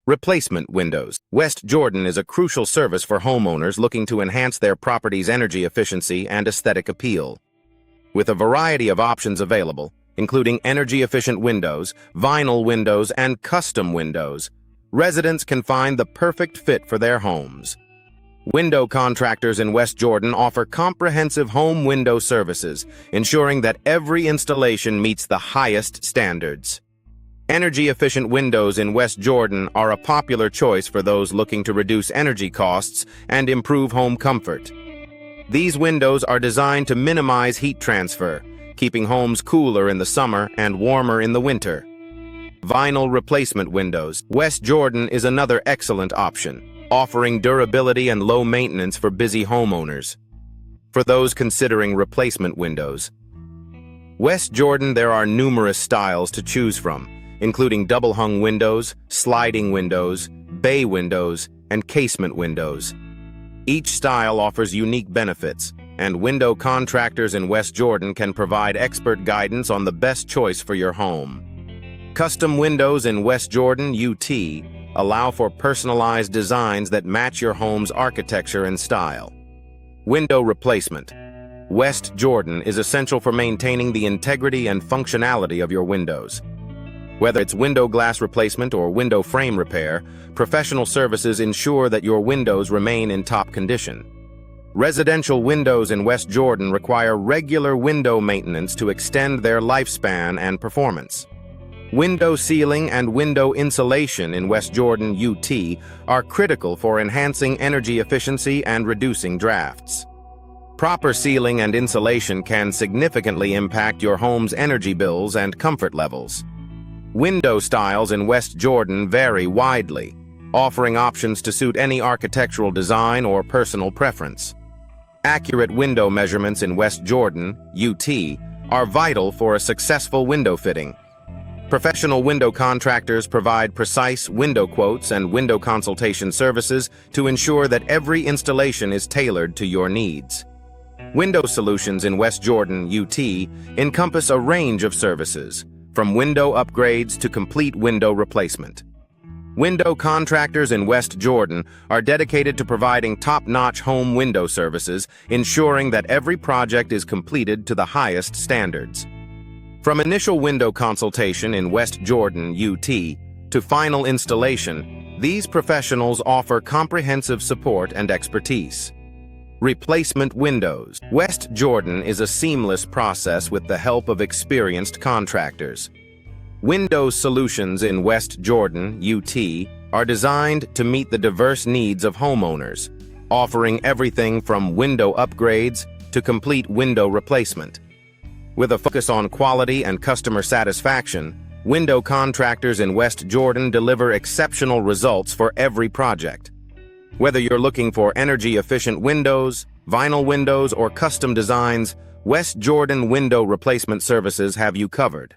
Replacement windows. West Jordan is a crucial service for homeowners looking to enhance their property's energy efficiency and aesthetic appeal. With a variety of options available, including energy-efficient windows, vinyl windows, and custom windows, residents can find the perfect fit for their homes. Window contractors in West Jordan offer comprehensive home window services, ensuring that every installation meets the highest standards. Energy-efficient windows in West Jordan are a popular choice for those looking to reduce energy costs and improve home comfort. These windows are designed to minimize heat transfer, keeping homes cooler in the summer and warmer in the winter. Vinyl replacement windows. West Jordan is another excellent option, offering durability and low maintenance for busy homeowners. For those considering replacement windows, West Jordan, there are numerous styles to choose from, including double-hung windows, sliding windows, bay windows, and casement windows. Each style offers unique benefits, and window contractors in West Jordan can provide expert guidance on the best choice for your home. Custom windows in West Jordan, UT, allow for personalized designs that match your home's architecture and style. Window replacement. West Jordan is essential for maintaining the integrity and functionality of your windows. Whether it's window glass replacement or window frame repair, professional services ensure that your windows remain in top condition. Residential windows in West Jordan require regular window maintenance to extend their lifespan and performance. Window sealing and window insulation in West Jordan, UT, are critical for enhancing energy efficiency and reducing drafts. Proper sealing and insulation can significantly impact your home's energy bills and comfort levels. Window styles in West Jordan vary widely, offering options to suit any architectural design or personal preference. Accurate window measurements in West Jordan, UT, are vital for a successful window fitting. Professional window contractors provide precise window quotes and window consultation services to ensure that every installation is tailored to your needs. Window solutions in West Jordan, UT, encompass a range of services, from window upgrades to complete window replacement. Window contractors in West Jordan are dedicated to providing top-notch home window services, ensuring that every project is completed to the highest standards. From initial window consultation in West Jordan, UT, to final installation, these professionals offer comprehensive support and expertise. Replacement windows. West Jordan is a seamless process with the help of experienced contractors. Window solutions in West Jordan, UT, are designed to meet the diverse needs of homeowners, offering everything from window upgrades to complete window replacement. With a focus on quality and customer satisfaction, window contractors in West Jordan deliver exceptional results for every project. Whether you're looking for energy-efficient windows, vinyl windows, or custom designs, West Jordan Window Replacement Services have you covered.